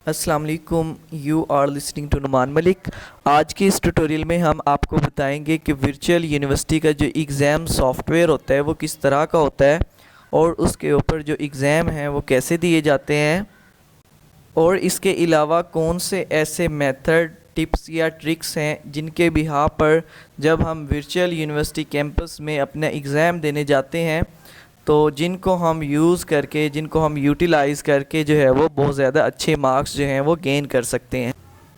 अस्सलाम वालेकुम, you are listening to Numan Malik. आज के इस ट्यूटोरियल में हम आपको बताएंगे कि वर्चुअल यूनिवर्सिटी का जो एग्ज़ाम सॉफ्टवेयर होता है वो किस तरह का होता है और उसके ऊपर जो एग्ज़ाम हैं वो कैसे दिए जाते हैं, और इसके अलावा कौन से ऐसे मेथड, टिप्स या ट्रिक्स हैं जिनके बिहार पर जब हम वर्चुअल यूनिवर्सिटी कैंपस में अपना एग्ज़ाम देने जाते हैं तो जिनको हम यूज़ करके, जिनको हम यूटिलाइज़ करके जो है वो बहुत ज़्यादा अच्छे मार्क्स जो हैं वो गेन कर सकते हैं।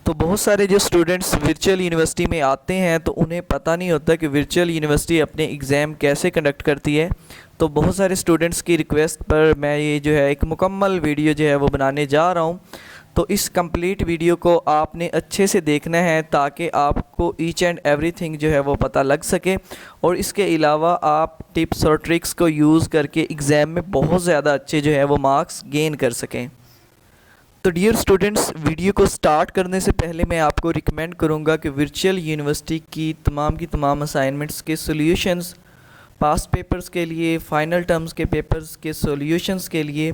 तो बहुत सारे जो स्टूडेंट्स वर्चुअल यूनिवर्सिटी में आते हैं तो उन्हें पता नहीं होता कि वर्चुअल यूनिवर्सिटी अपने एग्ज़ाम कैसे कंडक्ट करती है। तो बहुत सारे स्टूडेंट्स की रिक्वेस्ट पर मैं ये जो है एक मुकम्मल वीडियो जो है वो बनाने जा रहा हूँ। तो इस कंप्लीट वीडियो को आपने अच्छे से देखना है ताकि आपको ईच एंड एवरीथिंग जो है वो पता लग सके, और इसके अलावा आप टिप्स और ट्रिक्स को यूज़ करके एग्ज़ाम में बहुत ज़्यादा अच्छे जो है वो मार्क्स गेन कर सकें। तो डियर स्टूडेंट्स, वीडियो को स्टार्ट करने से पहले मैं आपको रिकमेंड करूंगा कि वर्चुअल यूनिवर्सिटी की तमाम असाइनमेंट्स के सॉल्यूशंस, पास्ट पेपर्स के लिए, फ़ाइनल टर्म्स के पेपर्स के सॉल्यूशंस के लिए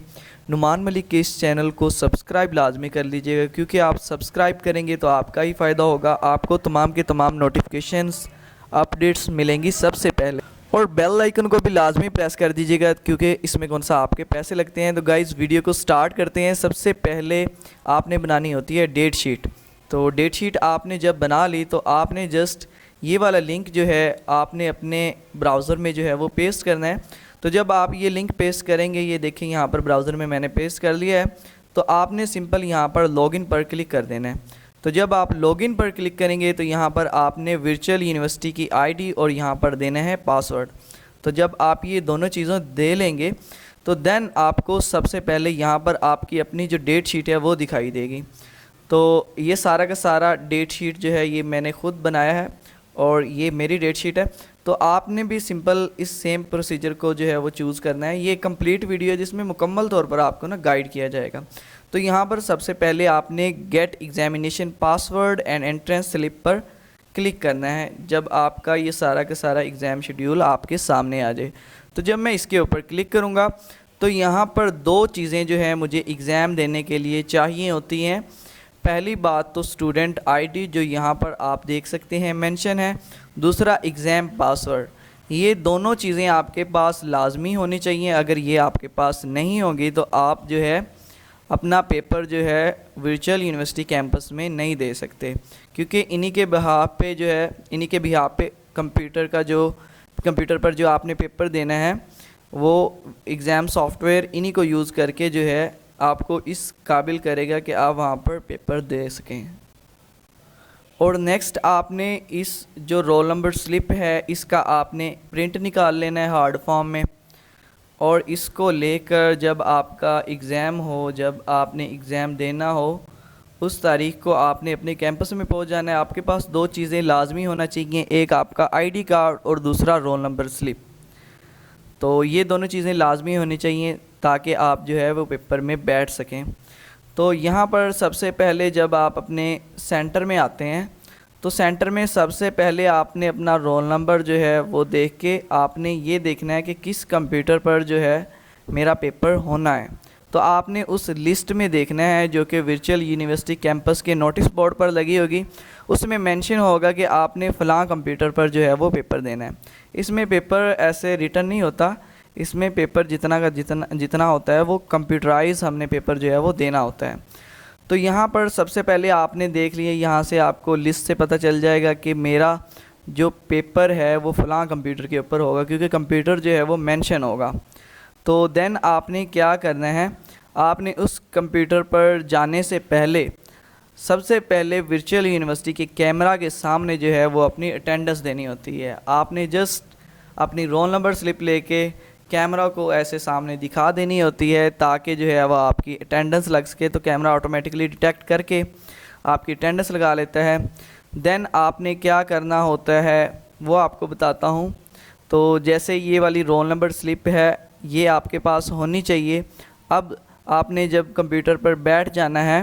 नुमान मलिक के इस चैनल को सब्सक्राइब लाजमी कर लीजिएगा, क्योंकि आप सब्सक्राइब करेंगे तो आपका ही फ़ायदा होगा। आपको तमाम के तमाम नोटिफिकेशंस, अपडेट्स मिलेंगी सबसे पहले, और बेल आइकन को भी लाजमी प्रेस कर दीजिएगा क्योंकि इसमें कौन सा आपके पैसे लगते हैं। तो गाइज़, वीडियो को स्टार्ट करते हैं। सबसे पहले आपने बनानी होती है डेट शीट। तो डेट शीट आपने जब बना ली तो आपने जस्ट ये वाला लिंक जो है आपने अपने ब्राउज़र में जो है वो पेस्ट करना है। तो जब आप ये लिंक पेस्ट करेंगे, ये देखें यहाँ पर ब्राउज़र में मैंने पेस्ट कर लिया है, तो आपने सिंपल यहाँ पर लॉगिन पर क्लिक कर देना है। तो जब आप लॉगिन पर क्लिक करेंगे तो यहाँ पर आपने वर्चुअल यूनिवर्सिटी की आईडी और यहाँ पर देना है पासवर्ड। तो जब आप ये दोनों चीज़ों दे लेंगे तो देन आपको सबसे पहले यहाँ पर आपकी अपनी जो डेट शीट है वो दिखाई देगी। तो ये सारा का सारा डेट शीट जो है ये मैंने ख़ुद बनाया है और ये मेरी डेट शीट है। तो आपने भी सिंपल इस सेम प्रोसीजर को जो है वो चूज़ करना है। ये कंप्लीट वीडियो है जिसमें मुकम्मल तौर पर आपको ना गाइड किया जाएगा। तो यहाँ पर सबसे पहले आपने get examination password and entrance slip पर क्लिक करना है जब आपका ये सारा का सारा एग्ज़ाम शेड्यूल आपके सामने आ जाए। तो जब मैं इसके ऊपर क्लिक करूँगा तो यहाँ पर दो चीज़ें जो हैं मुझे एग्ज़ाम देने के लिए चाहिए होती हैं। पहली बात तो स्टूडेंट आईडी जो यहाँ पर आप देख सकते हैं मेंशन है, दूसरा एग्ज़ाम पासवर्ड। ये दोनों चीज़ें आपके पास लाजमी होनी चाहिए। अगर ये आपके पास नहीं होगी तो आप जो है अपना पेपर जो है वर्चुअल यूनिवर्सिटी कैंपस में नहीं दे सकते, क्योंकि इन्हीं के बिहाफ पे कंप्यूटर पर जो आपने पेपर देना है वो एग्ज़ाम सॉफ्टवेयर इन्हीं को यूज़ करके जो है आपको इस काबिल करेगा कि आप वहाँ पर पेपर दे सकें। और नेक्स्ट आपने इस जो रोल नंबर स्लिप है इसका आपने प्रिंट निकाल लेना है हार्ड फॉर्म में, और इसको लेकर जब आपका एग्ज़ाम हो, जब आपने एग्ज़ाम देना हो, उस तारीख़ को आपने अपने कैंपस में पहुंच जाना है। आपके पास दो चीज़ें लाजमी होना चाहिए, एक आपका आईडी कार्ड और दूसरा रोल नंबर स्लिप। तो ये दोनों चीज़ें लाजमी होनी चाहिए ताकि आप जो है वो पेपर में बैठ सकें। तो यहाँ पर सबसे पहले जब आप अपने सेंटर में आते हैं तो सेंटर में सबसे पहले आपने अपना रोल नंबर जो है वो देख के आपने ये देखना है कि किस कंप्यूटर पर जो है मेरा पेपर होना है। तो आपने उस लिस्ट में देखना है जो कि वर्चुअल यूनिवर्सिटी कैंपस के नोटिस बोर्ड पर लगी होगी। उसमें मेंशन होगा कि आपने फ़लाँ कंप्यूटर पर जो है वो पेपर देना है। इसमें पेपर ऐसे रिटर्न नहीं होता, इसमें पेपर जितना होता है वो कंप्यूटराइज हमने पेपर जो है वो देना होता है। तो यहाँ पर सबसे पहले आपने देख लिया, यहाँ से आपको लिस्ट से पता चल जाएगा कि मेरा जो पेपर है वो फ़लाँ कंप्यूटर के ऊपर होगा, क्योंकि कंप्यूटर जो है वो मेंशन होगा। तो देन आपने क्या करना है, आपने उस कंप्यूटर पर जाने से पहले सबसे पहले वर्चुअल यूनिवर्सिटी के कैमरा के सामने जो है वो अपनी अटेंडेंस देनी होती है। आपने जस्ट अपनी रोल नंबर स्लिप लेके कैमरा को ऐसे सामने दिखा देनी होती है ताकि जो है वह आपकी अटेंडेंस लग सके। तो कैमरा ऑटोमेटिकली डिटेक्ट करके आपकी अटेंडेंस लगा लेता है। देन आपने क्या करना होता है वो आपको बताता हूँ। तो जैसे ये वाली रोल नंबर स्लिप है ये आपके पास होनी चाहिए। अब आपने जब कंप्यूटर पर बैठ जाना है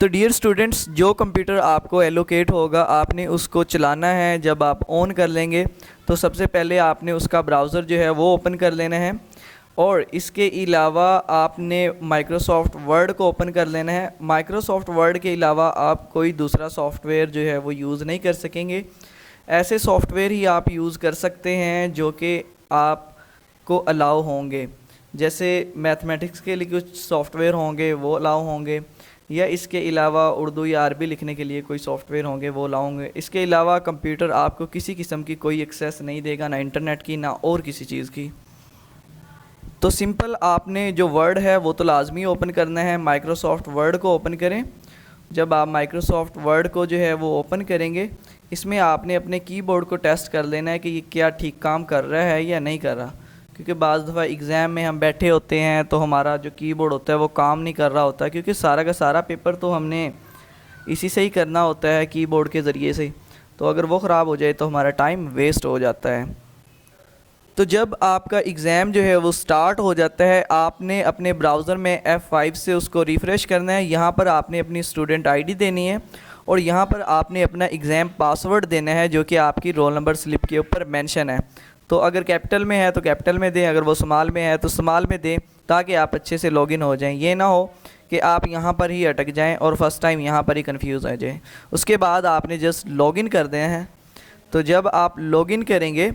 तो डियर स्टूडेंट्स, जो कंप्यूटर आपको एलोकेट होगा आपने उसको चलाना है। जब आप ऑन कर लेंगे तो सबसे पहले आपने उसका ब्राउज़र जो है वो ओपन कर लेना है, और इसके अलावा आपने माइक्रोसॉफ्ट वर्ड को ओपन कर लेना है। माइक्रोसॉफ्ट वर्ड के अलावा आप कोई दूसरा सॉफ्टवेयर जो है वो यूज़ नहीं कर सकेंगे। ऐसे सॉफ्टवेयर ही आप यूज़ कर सकते हैं जो कि आपको अलाउ होंगे, जैसे मैथमेटिक्स के लिए कुछ सॉफ्टवेयर होंगे वो अलाउ होंगे, या इसके अलावा उर्दू या अरबी लिखने के लिए कोई सॉफ्टवेयर होंगे वो अलाउ होंगे। इसके अलावा कंप्यूटर आपको किसी किस्म की कोई एक्सेस नहीं देगा, ना इंटरनेट की ना और किसी चीज़ की। तो सिंपल आपने जो वर्ड है वो तो लाजमी ओपन करना है। माइक्रोसॉफ्ट वर्ड को ओपन करें। जब आप माइक्रोसॉफ्ट वर्ड को जो है वो ओपन करेंगे, इसमें आपने अपने कीबोर्ड को टेस्ट कर लेना है कि ये क्या ठीक काम कर रहा है या नहीं कर रहा, क्योंकि बाज़ दफ़ा एग्ज़ाम में हम बैठे होते हैं तो हमारा जो कीबोर्ड होता है वो काम नहीं कर रहा होता, क्योंकि सारा का सारा पेपर तो हमने इसी से ही करना होता है, कीबोर्ड के ज़रिए से। तो अगर वो ख़राब हो जाए तो हमारा टाइम वेस्ट हो जाता है। तो जब आपका एग्ज़ाम जो है वो स्टार्ट हो जाता है, आपने अपने ब्राउज़र में F5 से उसको रिफ़्रेश करना है। यहाँ पर आपने अपनी स्टूडेंट आईडी देनी है और यहाँ पर आपने अपना एग्ज़ाम पासवर्ड देना है, जो कि आपकी रोल नंबर स्लिप के ऊपर मेंशन है। तो अगर कैपिटल में है तो कैपिटल में दें, अगर वो स्मॉल में है तो स्मॉल में दें, ताकि आप अच्छे से लॉगिन हो जाएं। ये ना हो कि आप यहाँ पर ही अटक जाएं और फर्स्ट टाइम यहाँ पर ही कंफ्यूज हो जाएं। उसके बाद आपने जस्ट लॉगिन कर देना है। तो जब आप लॉगिन करेंगे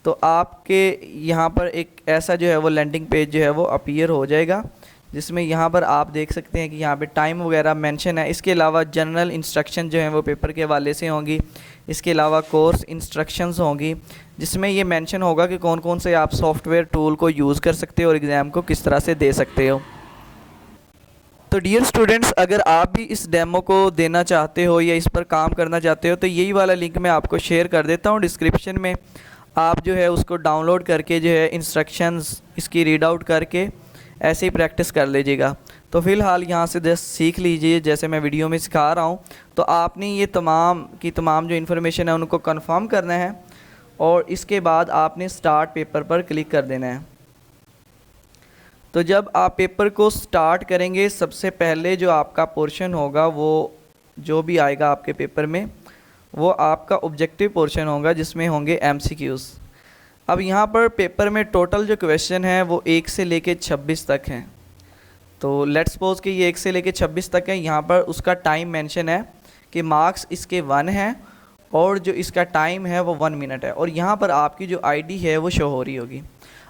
तो आपके यहाँ पर एक ऐसा जो है वो लैंडिंग पेज जो है वो अपीयर हो जाएगा, जिसमें यहाँ पर आप देख सकते हैं कि यहाँ पे टाइम वगैरह मेंशन है। इसके अलावा जनरल इंस्ट्रक्शन जो हैं वो पेपर के हवाले से होंगी। इसके अलावा कोर्स इंस्ट्रक्शंस होंगी, जिसमें ये मेंशन होगा कि कौन कौन से आप सॉफ्टवेयर टूल को यूज़ कर सकते हो और एग्ज़ाम को किस तरह से दे सकते हो। तो डियर स्टूडेंट्स, अगर आप भी इस डेमो को देना चाहते हो या इस पर काम करना चाहते हो तो यही वाला लिंक मैं आपको शेयर कर देता हूँ डिस्क्रिप्शन में। आप जो है उसको डाउनलोड करके जो है इंस्ट्रक्शंस इसकी रीड आउट करके ऐसे ही प्रैक्टिस कर लीजिएगा। तो फ़िलहाल यहाँ से जस्ट सीख लीजिए जैसे मैं वीडियो में सिखा रहा हूँ। तो आपने ये तमाम की तमाम जो इन्फॉर्मेशन है उनको कंफर्म करना है और इसके बाद आपने स्टार्ट पेपर पर क्लिक कर देना है। तो जब आप पेपर को स्टार्ट करेंगे, सबसे पहले जो आपका पोर्शन होगा वो जो भी आएगा आपके पेपर में वो आपका ऑब्जेक्टिव पोर्शन होगा, जिसमें होंगे MCQs। अब यहाँ पर पेपर में टोटल जो क्वेश्चन है वो 1 से लेके 26 तक हैं। तो लेट्स सपोज कि ये 1 से लेके 26 तक है। यहाँ पर उसका टाइम मेंशन है कि मार्क्स इसके 1 हैं और जो इसका टाइम है वो 1 मिनट है, और यहाँ पर आपकी जो आईडी है वो शो हो रही होगी।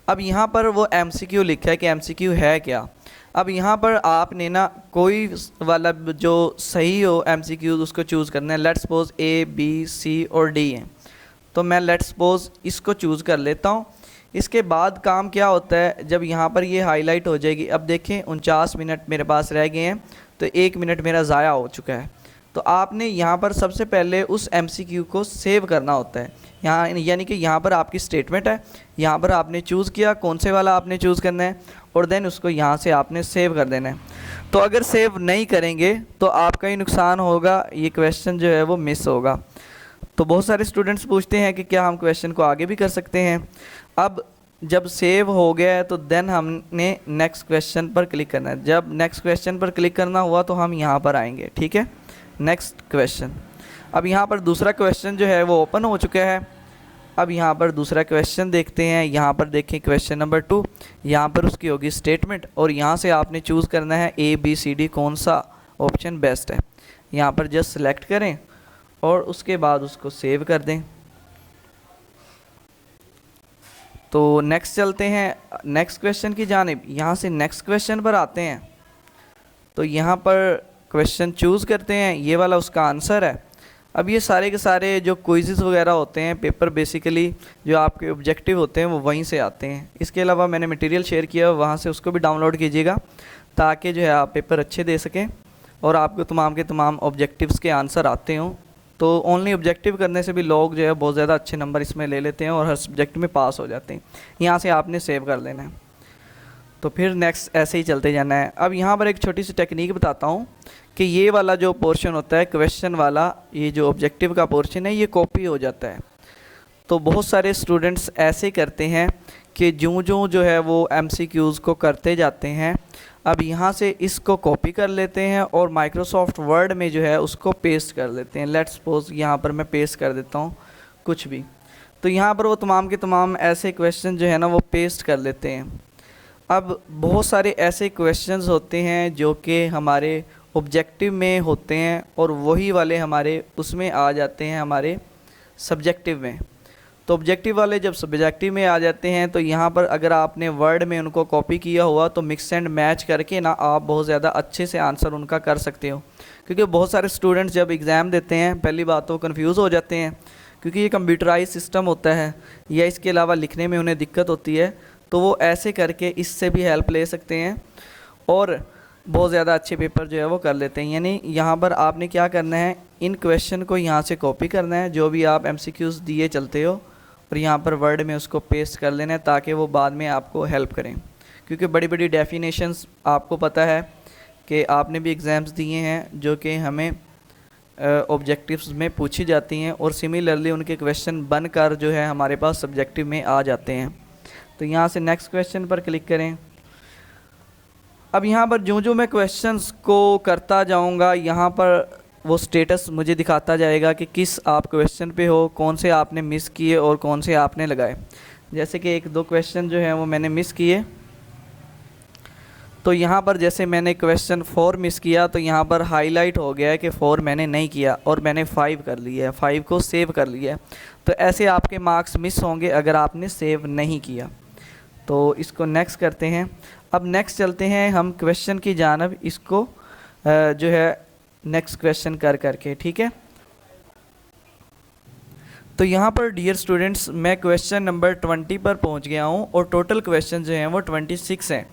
अब यहाँ पर वो MCQ लिखा है कि MCQ है क्या। अब यहाँ पर आपने ना कोई वाला जो सही हो MCQ उसको चूज़ करना है। Let's suppose A, B, C और D हैं, तो मैं लेट्स सपोज इसको चूज़ कर लेता हूँ। इसके बाद काम क्या होता है, जब यहाँ पर ये हाईलाइट हो जाएगी, अब देखें 49 मिनट मेरे पास रह गए हैं, तो 1 मिनट मेरा ज़ाया हो चुका है। तो आपने यहाँ पर सबसे पहले उस MCQ को सेव करना होता है। यहाँ यानी कि यहाँ पर आपकी स्टेटमेंट है, यहाँ पर आपने चूज़ किया कौन से वाला आपने चूज़ करना है और देन उसको यहाँ से आपने सेव कर देना है। तो अगर सेव नहीं करेंगे तो आपका ही नुकसान होगा, ये क्वेश्चन जो है वो मिस होगा। तो बहुत सारे स्टूडेंट्स पूछते हैं कि क्या हम क्वेश्चन को आगे भी कर सकते हैं। अब जब सेव हो गया है तो देन हमने नेक्स्ट क्वेश्चन पर क्लिक करना है। जब नेक्स्ट क्वेश्चन पर क्लिक करना हुआ तो हम यहाँ पर आएंगे, ठीक है। नेक्स्ट क्वेश्चन, अब यहाँ पर दूसरा क्वेश्चन जो है वो ओपन हो चुका है। अब यहाँ पर दूसरा क्वेश्चन देखते हैं। यहाँ पर देखें क्वेश्चन नंबर 2, यहाँ पर उसकी होगी स्टेटमेंट और यहाँ से आपने चूज़ करना है A, B, C, D कौन सा ऑप्शन बेस्ट है। यहाँ पर जस्ट सेलेक्ट करें और उसके बाद उसको सेव कर दें। तो नेक्स्ट चलते हैं नेक्स्ट क्वेश्चन की जानिब। यहाँ से नेक्स्ट क्वेश्चन पर आते हैं। तो यहाँ पर क्वेश्चन चूज़ करते हैं, ये वाला उसका आंसर है। अब ये सारे के सारे जो क्विज़ेस वगैरह होते हैं, पेपर बेसिकली जो आपके ऑब्जेक्टिव होते हैं वो वहीं से आते हैं। इसके अलावा मैंने मटेरियल शेयर किया, वहाँ से उसको भी डाउनलोड कीजिएगा ताकि जो है आप पेपर अच्छे दे सकें और आपको तमाम के तमाम ऑब्जेक्टिव्स के आंसर आते हों। तो ओनली ऑब्जेक्टिव करने से भी लोग जो है बहुत ज़्यादा अच्छे नंबर इसमें ले लेते हैं और हर सब्जेक्ट में पास हो जाते हैं। यहाँ से आपने सेव कर लेना है। तो फिर नेक्स्ट ऐसे ही चलते जाना है। अब यहाँ पर एक छोटी सी टेक्निक बताता हूँ कि ये वाला जो पोर्शन होता है क्वेश्चन वाला, ये जो ऑब्जेक्टिव का पोर्शन है ये कॉपी हो जाता है। तो बहुत सारे स्टूडेंट्स ऐसे करते हैं कि जो है वो MCQs को करते जाते हैं। अब यहाँ से इसको कॉपी कर लेते हैं और माइक्रोसॉफ्ट वर्ड में जो है उसको पेस्ट कर देते हैं। लेट्स सपोज यहाँ पर मैं पेस्ट कर देता हूँ कुछ भी। तो यहाँ पर वो तमाम के तमाम ऐसे क्वेश्चन जो है ना वो पेस्ट कर लेते हैं। अब बहुत सारे ऐसे क्वेश्चंस होते हैं जो कि हमारे ऑब्जेक्टिव में होते हैं और वही वाले हमारे उसमें आ जाते हैं हमारे सब्जेक्टिव में। तो ऑब्जेक्टिव वाले जब सब्जेक्टिव में आ जाते हैं तो यहाँ पर अगर आपने वर्ड में उनको कॉपी किया हुआ तो मिक्स एंड मैच करके ना आप बहुत ज़्यादा अच्छे से आंसर उनका कर सकते हो। क्योंकि बहुत सारे स्टूडेंट्स जब एग्ज़ाम देते हैं पहली बात तो कन्फ्यूज़ हो जाते हैं, क्योंकि ये कंप्यूटराइज सिस्टम होता है या इसके अलावा लिखने में उन्हें दिक्कत होती है, तो वो ऐसे करके इससे भी हेल्प ले सकते हैं और बहुत ज़्यादा अच्छे पेपर जो है वो कर लेते हैं। यानी यहाँ पर आपने क्या करना है, इन क्वेश्चन को यहाँ से कॉपी करना है जो भी आप MCQs दिए चलते हो, और यहाँ पर वर्ड में उसको पेस्ट कर लेना है ताकि वो बाद में आपको हेल्प करें। क्योंकि बड़ी बड़ी डेफिनेशंस आपको पता है कि आपने भी एग्ज़ाम्स दिए हैं जो कि हमें ऑब्जेक्टिव्स में पूछी जाती हैं और सिमिलरली उनके क्वेश्चन बनकर जो है हमारे पास सब्जेक्टिव में आ जाते हैं। तो यहाँ से नेक्स्ट क्वेश्चन पर क्लिक करें। अब यहाँ पर जो मैं क्वेश्चंस को करता जाऊँगा यहाँ पर वो स्टेटस मुझे दिखाता जाएगा कि किस आप क्वेश्चन पे हो, कौन से आपने मिस किए और कौन से आपने लगाए। जैसे कि एक दो क्वेश्चन जो हैं वो मैंने मिस किए, तो यहाँ पर जैसे मैंने क्वेश्चन 4 मिस किया तो यहाँ पर हाईलाइट हो गया है कि 4 मैंने नहीं किया और मैंने 5 कर लिया है, 5 को सेव कर लिया है। तो ऐसे आपके मार्क्स मिस होंगे अगर आपने सेव नहीं किया। तो इसको नेक्स्ट करते हैं। अब नेक्स्ट चलते हैं हम क्वेश्चन की जानब, इसको जो है नेक्स्ट क्वेश्चन करके, ठीक है। तो यहाँ पर डियर स्टूडेंट्स मैं क्वेश्चन नंबर 20 पर पहुँच गया हूँ और टोटल क्वेश्चन जो हैं वो 26 हैं।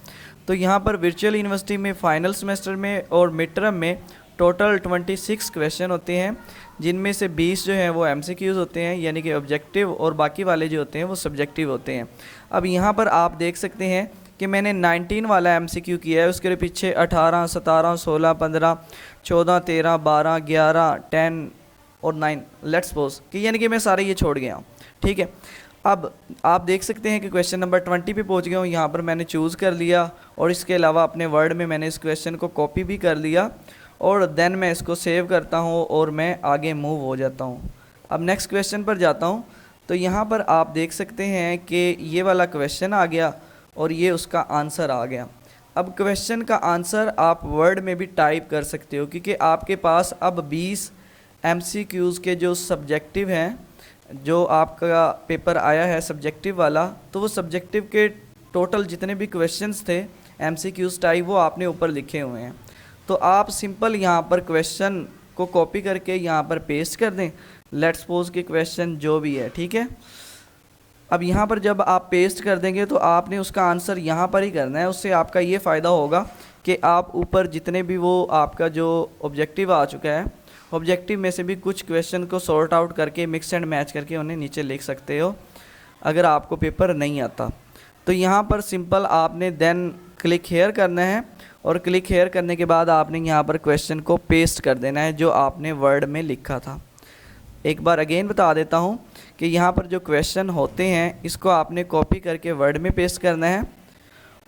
तो यहाँ पर वर्चुअल यूनिवर्सिटी में फ़ाइनल सेमेस्टर में और मिड टर्म में टोटल 26 क्वेश्चन होते हैं, जिनमें से 20 जो हैं वो MCQs होते हैं यानी कि ऑब्जेक्टिव, और बाकी वाले जो होते हैं वो सब्जेक्टिव होते हैं। अब यहाँ पर आप देख सकते हैं कि मैंने 19 वाला MCQ किया है, उसके पीछे 18, 17, 16, 15, 14, 13, 12, 11, 10 और 9 लेट्स सपोज कि यानी कि मैं सारे ये छोड़ गया हूँ, ठीक है। अब आप देख सकते हैं कि क्वेश्चन नंबर 20 पे पहुँच गया हूँ। यहाँ पर मैंने चूज़ कर लिया और इसके अलावा अपने वर्ड में मैंने इस क्वेश्चन को कॉपी भी कर लिया और देन मैं इसको सेव करता हूँ और मैं आगे मूव हो जाता हूँ। अब नेक्स्ट क्वेश्चन पर जाता हूँ। तो यहाँ पर आप देख सकते हैं कि ये वाला क्वेश्चन आ गया और ये उसका आंसर आ गया। अब क्वेश्चन का आंसर आप वर्ड में भी टाइप कर सकते हो, क्योंकि आपके पास अब 20 MCQs के जो सब्जेक्टिव हैं, जो आपका पेपर आया है सब्जेक्टिव वाला, तो वो सब्जेक्टिव के टोटल जितने भी क्वेश्चंस थे MCQs टाइप वो आपने ऊपर लिखे हुए हैं। तो आप सिंपल यहाँ पर क्वेश्चन को कॉपी करके यहाँ पर पेस्ट कर दें, लेट्स सपोज कि क्वेश्चन जो भी है, ठीक है। अब यहाँ पर जब आप पेस्ट कर देंगे तो आपने उसका आंसर यहाँ पर ही करना है। उससे आपका ये फ़ायदा होगा कि आप ऊपर जितने भी वो आपका जो ऑब्जेक्टिव आ चुका है, ऑब्जेक्टिव में से भी कुछ क्वेश्चन को सॉर्ट आउट करके मिक्स एंड मैच करके उन्हें नीचे लिख सकते हो अगर आपको पेपर नहीं आता। तो यहाँ पर सिंपल आपने देन क्लिक हेयर करना है और क्लिक हेयर करने के बाद आपने यहाँ पर क्वेश्चन को पेस्ट कर देना है जो आपने वर्ड में लिखा था। एक बार अगेन बता देता हूँ कि यहाँ पर जो क्वेश्चन होते हैं इसको आपने कॉपी करके वर्ड में पेस्ट करना है,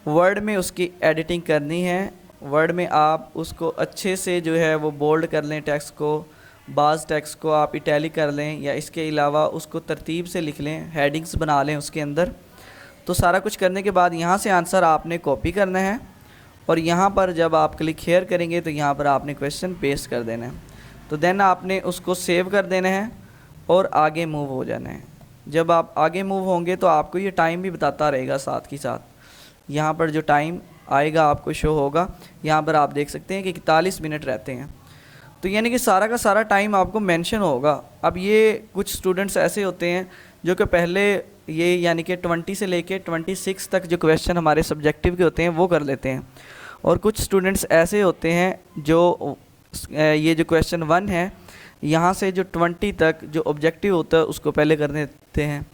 वर्ड में उसकी एडिटिंग करनी है, वर्ड में आप उसको अच्छे से जो है वो बोल्ड कर लें टेक्स्ट को, बाज़ टेक्स्ट को आप इटैलिक कर लें या इसके अलावा उसको तरतीब से लिख लें, हेडिंग्स बना लें उसके अंदर। तो सारा कुछ करने के बाद यहाँ से आंसर आपने कॉपी करना है और यहाँ पर जब आप क्लिक हेयर करेंगे तो यहाँ पर आपने क्वेश्चन पेस्ट कर देना है। तो देन आपने उसको सेव कर देना है और आगे मूव हो जाना है। जब आप आगे मूव होंगे तो आपको ये टाइम भी बताता रहेगा साथ ही साथ। यहाँ पर जो टाइम आएगा आपको शो होगा, यहाँ पर आप देख सकते हैं कि 41 मिनट रहते हैं। तो यानी कि सारा का सारा टाइम आपको मेंशन होगा। अब ये कुछ स्टूडेंट्स ऐसे होते हैं जो कि पहले ये यानी कि 20 से लेके 26 तक जो क्वेश्चन हमारे सब्जेक्टिव के होते हैं वो कर लेते हैं, और कुछ स्टूडेंट्स ऐसे होते हैं जो ये जो क्वेश्चन 1 है यहाँ से जो 20 तक जो ऑब्जेक्टिव होता है उसको पहले कर देते हैं।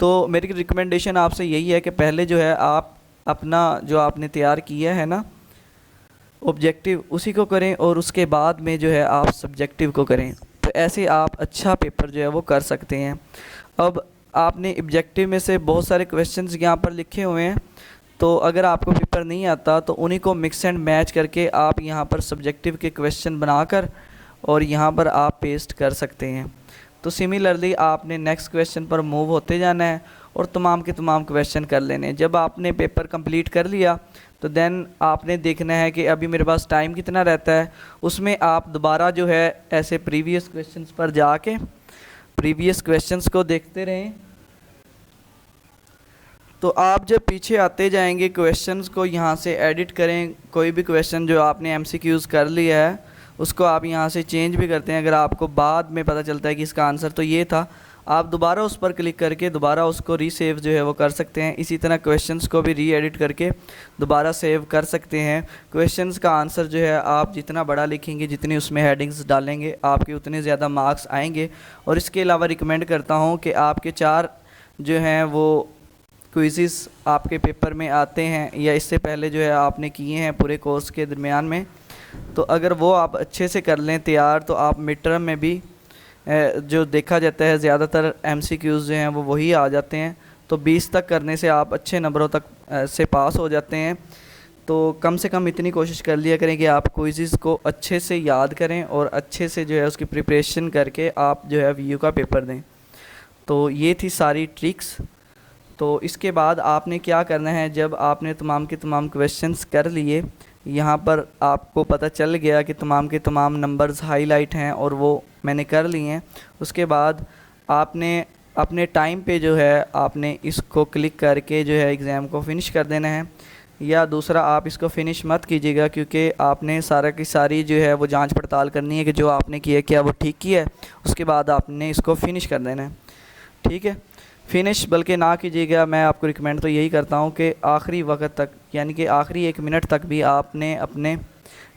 तो मेरी रिकमेंडेशन आपसे यही है कि पहले जो है आप अपना जो आपने तैयार किया है ना ऑब्जेक्टिव उसी को करें और उसके बाद में जो है आप सब्जेक्टिव को करें। तो ऐसे आप अच्छा पेपर जो है वो कर सकते हैं। अब आपने ऑब्जेक्टिव में से बहुत सारे क्वेश्चंस यहाँ पर लिखे हुए हैं, तो अगर आपको पेपर नहीं आता तो उन्हीं को मिक्स एंड मैच करके आप यहाँ पर सब्जेक्टिव के क्वेश्चन बनाकर और यहाँ पर आप पेस्ट कर सकते हैं। तो सिमिलरली आपने नेक्स्ट क्वेश्चन पर मूव होते जाना है और तमाम के तमाम क्वेश्चन कर लेने हैं। जब आपने पेपर कंप्लीट कर लिया तो देन आपने देखना है कि अभी मेरे पास टाइम कितना रहता है, उसमें आप दोबारा जो है ऐसे प्रीवियस क्वेश्चंस पर जाके प्रीवियस क्वेश्चंस को देखते रहें। तो आप जब पीछे आते जाएंगे क्वेश्चंस को यहाँ से एडिट करें। कोई भी क्वेश्चन जो आपने एमसीक्यूज़ कर लिया है उसको आप यहाँ से चेंज भी करते हैं। अगर आपको बाद में पता चलता है कि इसका आंसर तो ये था, आप दोबारा उस पर क्लिक करके दोबारा उसको रीसेव जो है वो कर सकते हैं। इसी तरह क्वेश्चंस को भी री एडिट करके दोबारा सेव कर सकते हैं। क्वेश्चंस का आंसर जो है आप जितना बड़ा लिखेंगे, जितनी उसमें हेडिंग्स डालेंगे, आपके उतने ज़्यादा मार्क्स आएंगे। और इसके अलावा रिकमेंड करता हूँ कि आपके 4 जो हैं वो क्विज़ेस आपके पेपर में आते हैं या इससे पहले जो है आपने किए हैं पूरे कोर्स के दरमियान में, तो अगर वो आप अच्छे से कर लें तैयार, तो आप मिड टर्म में भी जो देखा जाता है ज़्यादातर एमसीक्यूज़ जो हैं वो वही आ जाते हैं। तो 20 तक करने से आप अच्छे नंबरों तक से पास हो जाते हैं। तो कम से कम इतनी कोशिश कर लिया करें कि आप क्विज़ेस को अच्छे से याद करें और अच्छे से जो है उसकी प्रिपरेशन करके आप जो है वीयू का पेपर दें। तो ये थी सारी ट्रिक्स। तो इसके बाद आपने क्या करना है, जब आपने तमाम के तमाम क्वेश्चंस कर लिए, यहाँ पर आपको पता चल गया कि तमाम के तमाम नंबर्स हाईलाइट हैं और वो मैंने कर लिए हैं, उसके बाद आपने अपने टाइम पे जो है आपने इसको क्लिक करके जो है एग्ज़ाम को फ़िनिश कर देना है। या दूसरा, आप इसको फ़िनिश मत कीजिएगा क्योंकि आपने सारा की सारी जो है वो जांच पड़ताल करनी है कि जो आपने किया क्या वो ठीक किया है। उसके बाद आपने इसको फ़िनिश कर देना है, ठीक है। फ़िनिश बल्कि ना कीजिएगा, मैं आपको रिकमेंड तो यही करता हूँ कि आखिरी वक्त तक, यानी कि आखिरी 1 मिनट तक भी आपने अपने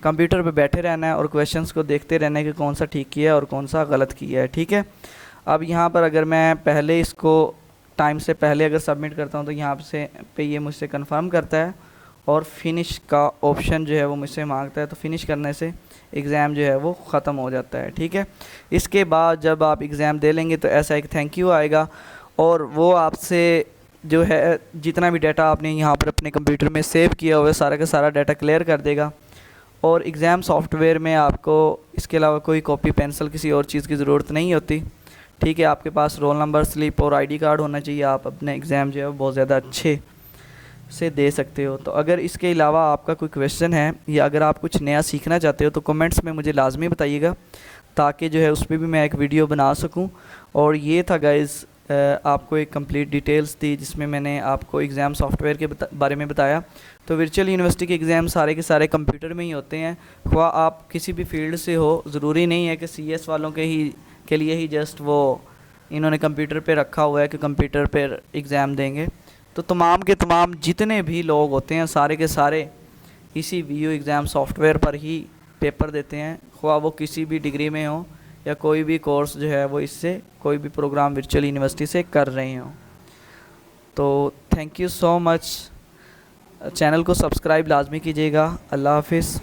कंप्यूटर पे बैठे रहना है और क्वेश्चंस को देखते रहना है कि कौन सा ठीक किया है और कौन सा गलत किया है, ठीक है। अब यहाँ पर अगर मैं पहले इसको टाइम से पहले अगर सबमिट करता हूँ तो यहाँ से पे ये मुझसे कंफर्म करता है और फिनिश का ऑप्शन जो है वो मुझसे मांगता है। तो फिनिश करने से एग्ज़ाम जो है वो ख़त्म हो जाता है, ठीक है। इसके बाद जब आप एग्ज़ाम दे लेंगे तो ऐसा एक थैंक यू आएगा और वो आपसे जो है जितना भी डाटा आपने यहाँ पर अपने कंप्यूटर में सेव किया हुआ है सारा का सारा डाटा क्लियर कर देगा। और एग्ज़ाम सॉफ्टवेयर में आपको इसके अलावा कोई कॉपी पेंसिल किसी और चीज़ की ज़रूरत नहीं होती, ठीक है। आपके पास रोल नंबर स्लिप और आईडी कार्ड होना चाहिए, आप अपने एग्ज़ाम जो है बहुत ज़्यादा अच्छे से दे सकते हो। तो अगर इसके अलावा आपका कोई क्वेश्चन है या अगर आप कुछ नया सीखना चाहते हो तो कमेंट्स में मुझे लाजमी बताइएगा ताकि जो है उस पर भी मैं एक वीडियो बना सकूं। और ये था गाइज़, आपको एक कंप्लीट डिटेल्स दी जिसमें मैंने आपको एग्ज़ाम सॉफ्टवेयर के बारे में बताया। तो वर्चुअल यूनिवर्सिटी के एग्ज़ाम सारे के सारे कंप्यूटर में ही होते हैं, ख्वा आप किसी भी फील्ड से हो। ज़रूरी नहीं है कि सीएस वालों के लिए ही जस्ट वो इन्होंने कंप्यूटर पे रखा हुआ है कि कंप्यूटर पर एग्ज़ाम देंगे। तो तमाम के तमाम जितने भी लोग होते हैं सारे के सारे इसी वीयू एग्ज़ाम सॉफ्टवेयर पर ही पेपर देते हैं, ख्वा वो किसी भी डिग्री में हो या कोई भी कोर्स जो है वो इससे कोई भी प्रोग्राम वर्चुअल यूनिवर्सिटी से कर रहे हो। तो thank you so much. Channel को सब्सक्राइब लाजमी कीजिएगा। अल्लाह हाफिज़।